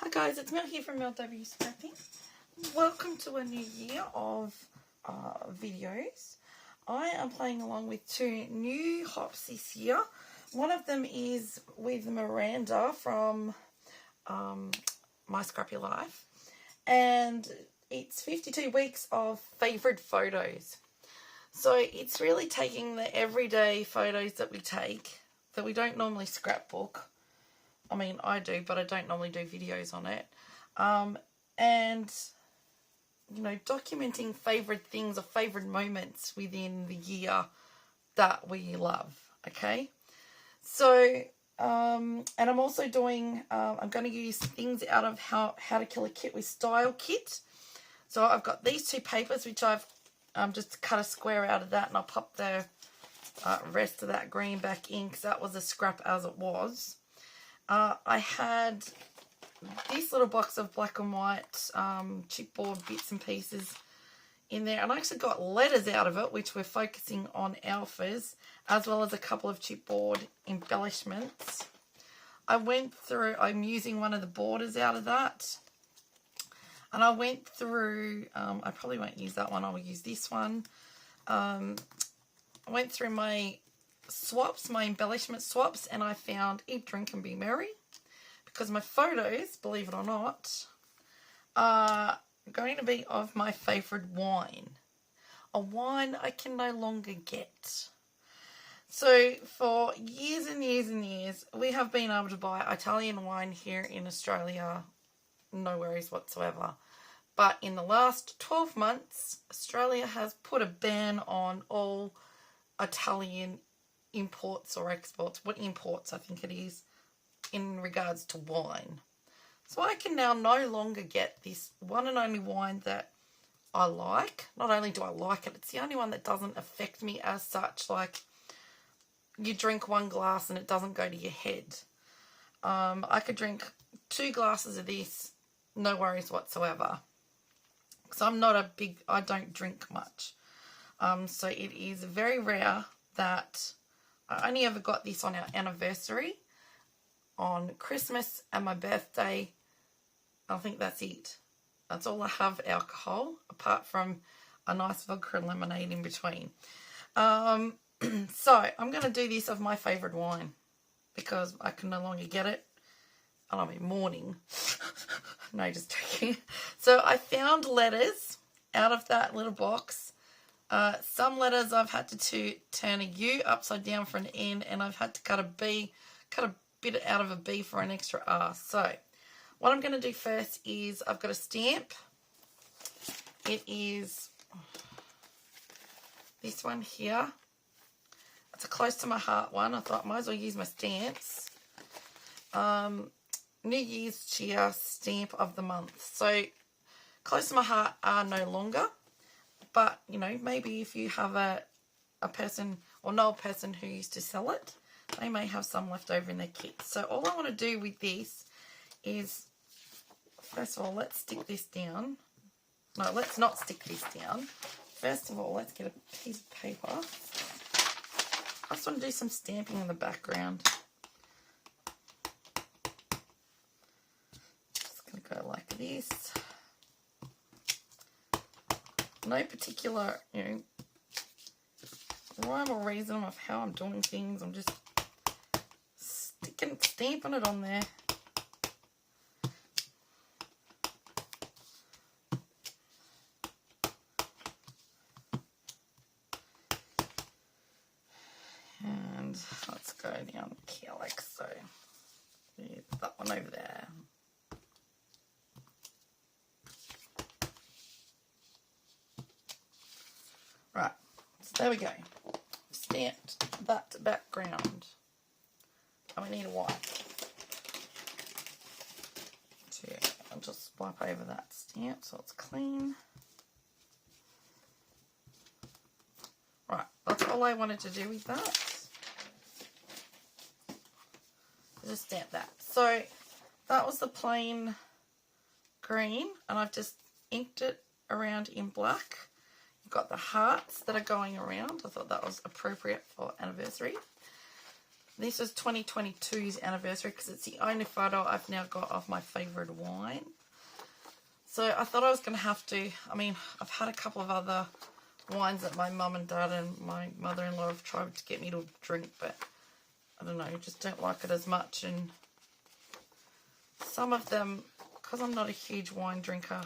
Hi guys, it's Mel here from LW Scrapping. Welcome to a new year of videos. I am playing along with two new hops this year. One of them is with Miranda from My Scrappy Life, and it's 52 weeks of favourite photos. So it's really taking the everyday photos that we take that we don't normally scrapbook. I mean, I do, but I don't normally do videos on it. And, you know, documenting favourite things or favourite moments within the year that we love, okay? So, and I'm also doing, I'm going to use things out of How to Kill a Kit with Style kit. So I've got these two papers, which I've just cut a square out of that, and I'll pop the rest of that green back in because that was a scrap as it was. I had this little box of black and white chipboard bits and pieces in there, and I actually got letters out of it, which we're focusing on alphas, as well as a couple of chipboard embellishments. I'm using one of the borders out of that, and I went through, I probably won't use that one, I'll use this one. I went through my swaps, my embellishment swaps, and I found Eat, Drink and Be Merry, because my photos, believe it or not, are going to be of my favourite wine. A wine I can no longer get. So for years and years and years, we have been able to buy Italian wine here in Australia, no worries whatsoever. But in the last 12 months, Australia has put a ban on all Italian imports or exports, what imports I think it is, in regards to wine. So I can now no longer get this one and only wine that I like. Not only do I like it, it's the only one that doesn't affect me as such, like you drink one glass and it doesn't go to your head. I could drink 2 glasses of this, no worries whatsoever. Because I don't drink much. So it is very rare that I only ever got this on our anniversary, on Christmas and my birthday. I think that's it. That's all I have alcohol, apart from a nice vodka and lemonade in between. So I'm going to do this of my favourite wine, because I can no longer get it. And I'm in mourning. No, just joking. So I found letters out of that little box. Some letters I've had to turn a U upside down for an N, and I've had to cut a bit out of a B for an extra R. So what I'm going to do first is I've got a stamp. It is this one here. It's a close to my heart one. I thought I might as well use my stamps. New Year's Cheer stamp of the month. So close to my heart are no longer. But, you know, maybe if you have a person or know a person who used to sell it, they may have some left over in their kit. So all I want to do with this is, first of all, let's stick this down. No, let's not stick this down. First of all, let's get a piece of paper. I just want to do some stamping in the background. Just going to go like this. No particular, you know, rhyme or reason of how I'm doing things. I'm just stamping it on there. And let's go down here like so. There's that one over there. Right, so there we go. Stamped that background. And we need a wipe. I'll just wipe over that stamp so it's clean. Right, that's all I wanted to do with that. Just stamp that. So that was the plain green, and I've just inked it around in black. You've got the hearts that are going around. I thought that was appropriate for anniversary. This is 2022's anniversary because it's the only photo I've now got of my favourite wine. So I thought I was going to have to, I mean, I've had a couple of other wines that my mum and dad and my mother-in-law have tried to get me to drink, but I don't know, just don't like it as much. And some of them, because I'm not a huge wine drinker,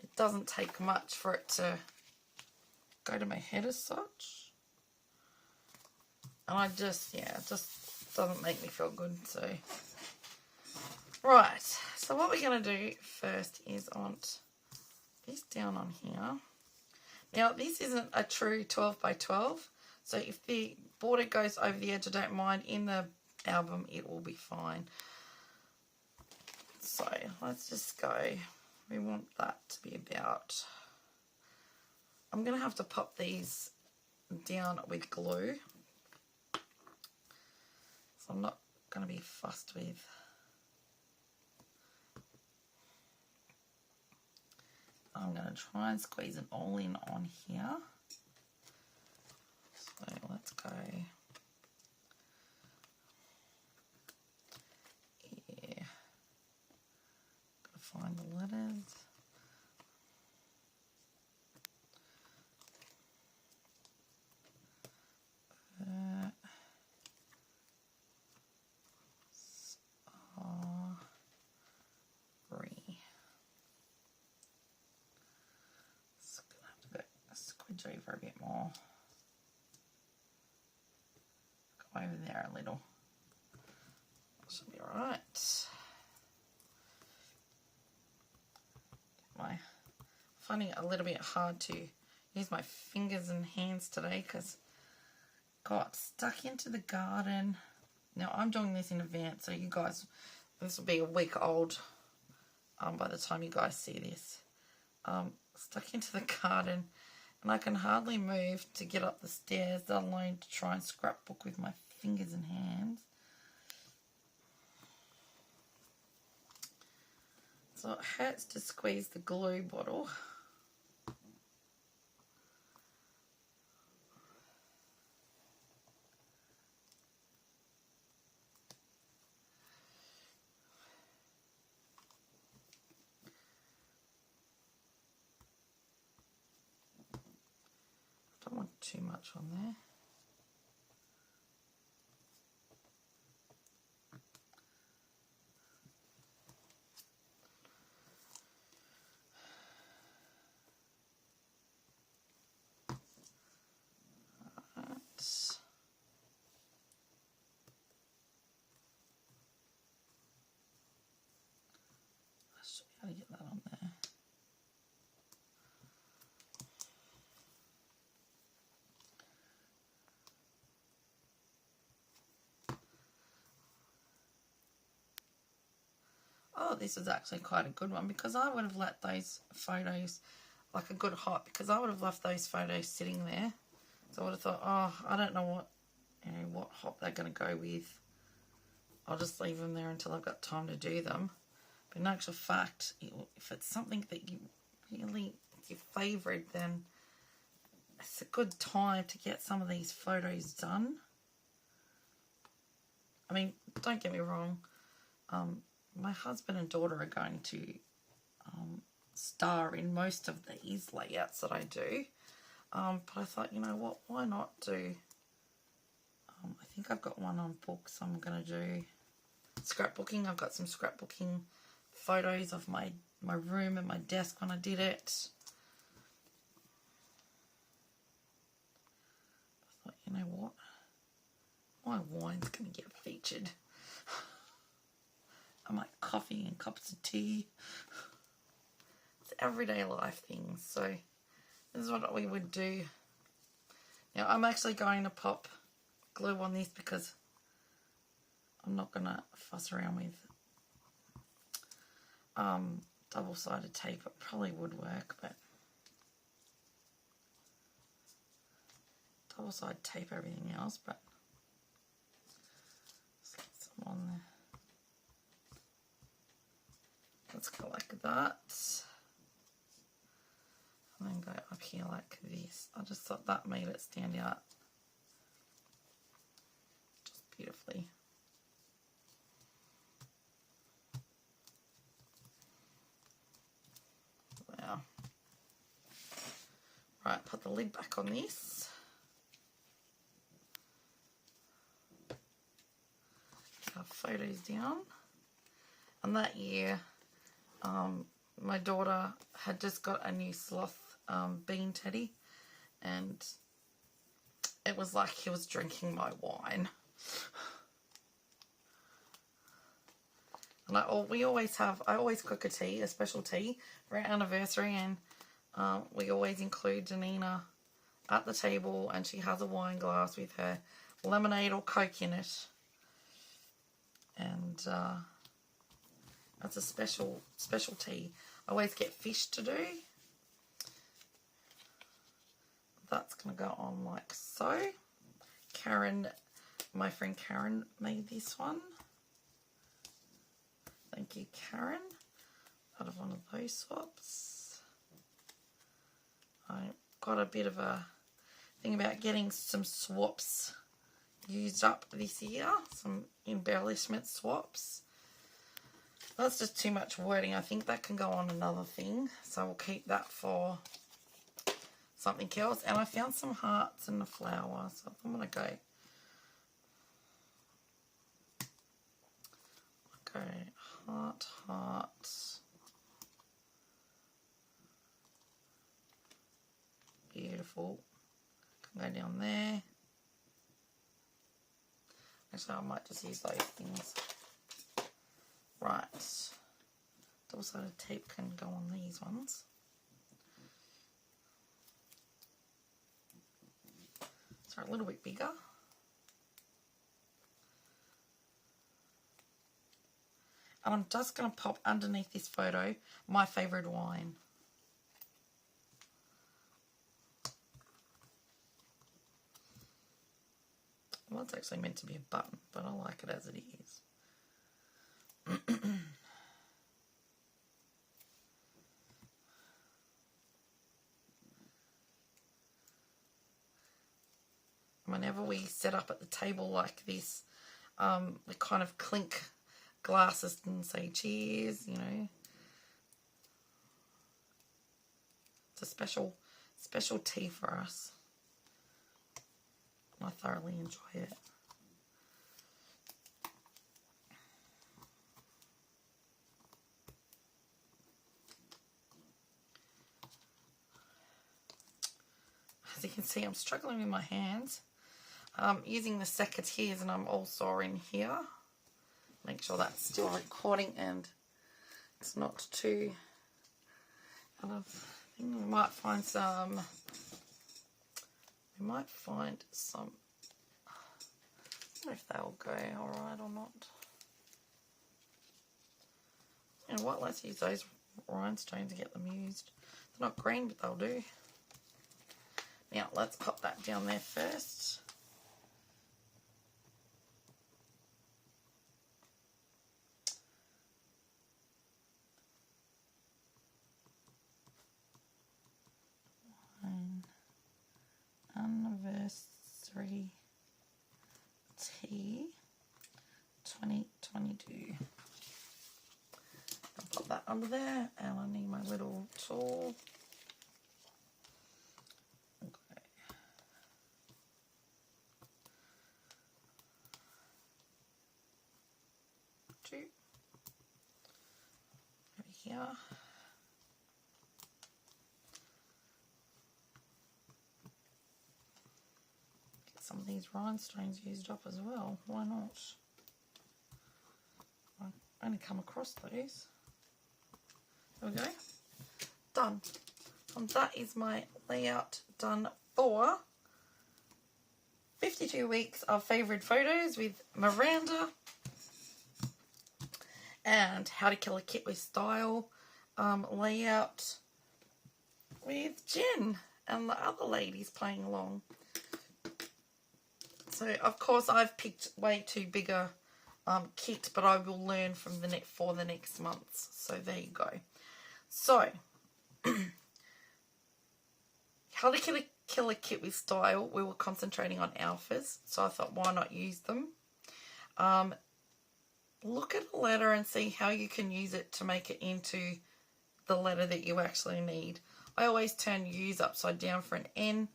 it doesn't take much for it to go to my head as such. And I just, yeah, it just doesn't make me feel good. So, right. So what we're going to do first is I want this down on here. Now, this isn't a true 12 by 12. So if the border goes over the edge, I don't mind. In the album, it will be fine. So let's just go. We want that to be about... I'm going to have to pop these down with glue. So I'm not going to be fussed with... I'm going to try and squeeze it all in on here. So let's go. Yeah. Got to find the letters. Over a bit more. Go over there a little. Should be alright. Finding it a little bit hard to use my fingers and hands today because got stuck into the garden. Now I'm doing this in advance, so you guys, this will be a week old by the time you guys see this. Stuck into the garden. And I can hardly move to get up the stairs, let alone to try and scrapbook with my fingers and hands. So it hurts to squeeze the glue bottle. Don't want too much on there. I should be able to get that on there. Oh, this is actually quite a good one because I would have let those photos, like a good hot, because I would have left those photos sitting there. So I would have thought, oh, I don't know what, what hop they're going to go with. I'll just leave them there until I've got time to do them. But in actual fact, if it's something that you really, it's your favourite, then it's a good time to get some of these photos done. I mean, don't get me wrong. My husband and daughter are going to star in most of these layouts that I do. But I thought, you know what, why not do... I think I've got one on books. I'm going to do scrapbooking. I've got some scrapbooking photos of my room and my desk when I did it. I thought, you know what, my wine's going to get featured. I my coffee and cups of tea. It's everyday life things. So this is what we would do. Now I'm actually going to pop glue on this because I'm not going to fuss around with double-sided tape. It probably would work, but double-sided tape everything else, but let's get some on there. Let's go like that. And then go up here like this. I just thought that made it stand out just beautifully. Wow. Right, put the lid back on this. Get our photos down. And that year, my daughter had just got a new sloth bean teddy, and it was like he was drinking my wine. And I always cook a tea, a special tea for our anniversary, and we always include Janina at the table, and she has a wine glass with her lemonade or Coke in it. And that's a special tea. I always get fish to do. That's going to go on like so. My friend Karen made this one. Thank you, Karen. Out of one of those swaps. I got a bit of a thing about getting some swaps used up this year. Some embellishment swaps. That's just too much wording. I think that can go on another thing. So we'll keep that for something else. And I found some hearts and a flower. So I'm going to go. Heart. Beautiful. Can go down there. Actually, I might just use those things. Right. Double-sided tape can go on these ones. So a little bit bigger. And I'm just going to pop underneath this photo my favourite wine. Well, it's actually meant to be a button, but I like it as it is. Whenever we set up at the table like this, we kind of clink glasses and say cheers, you know. It's a special tea for us. I thoroughly enjoy it. As you can see, I'm struggling with my hands. Using the secateurs, and I'm all sore in here. Make sure that's still recording and it's not too out of thing. We might find some. I don't know if they'll go alright or not. You know what, let's use those rhinestones to get them used. They're not green, but they'll do. Now, let's pop that down there first. Anniversary tea 2022. I'll pop that under there, and I need my little tool. Okay. Two. Over here. Some of these rhinestones used up as well. Why not? I only come across those. There we go. Done. And that is my layout done for 52 weeks of favourite photos with Miranda and How to Kill a Kit with Style layout with Jen and the other ladies playing along. So, of course, I've picked way too big a kit, but I will learn from for the next months. So, there you go. So, How to Kill a Kit with Style, we were concentrating on alphas. So, I thought, why not use them? look at a letter and see how you can use it to make it into the letter that you actually need. I always turn U's upside down for an N.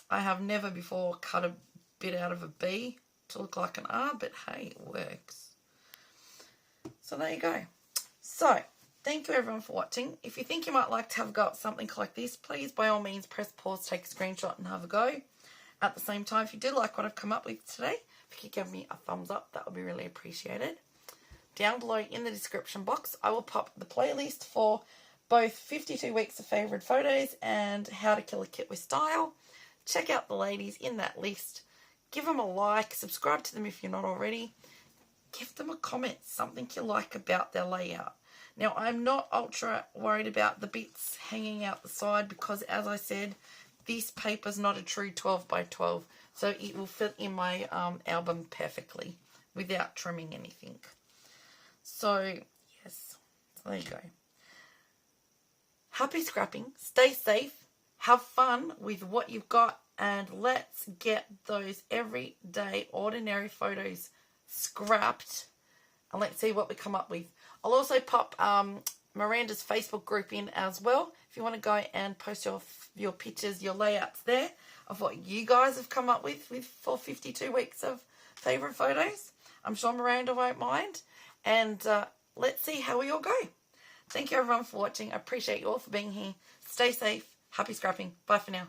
I have never before cut a bit out of a B to look like an R, but hey, it works. So there you go. So, thank you everyone for watching. If you think you might like to have a go at something like this, please by all means press pause, take a screenshot and have a go. At the same time, if you did like what I've come up with today, if you could give me a thumbs up, that would be really appreciated. Down below in the description box, I will pop the playlist for both 52 weeks of favourite photos and how to kill a kit with style. Check out the ladies in that list. Give them a like, subscribe to them if you're not already. Give them a comment, something you like about their layout. Now, I'm not ultra worried about the bits hanging out the side because, as I said, this paper's not a true 12 by 12, so it will fit in my album perfectly without trimming anything. So, yes, so there you go. Happy scrapping, stay safe, have fun with what you've got, and let's get those everyday, ordinary photos scrapped, and let's see what we come up with. I'll also pop Miranda's Facebook group in as well, if you want to go and post your pictures, your layouts there, of what you guys have come up with for 52 weeks of favourite photos. I'm sure Miranda won't mind, and let's see how we all go. Thank you everyone for watching. I appreciate you all for being here. Stay safe. Happy scrapping. Bye for now.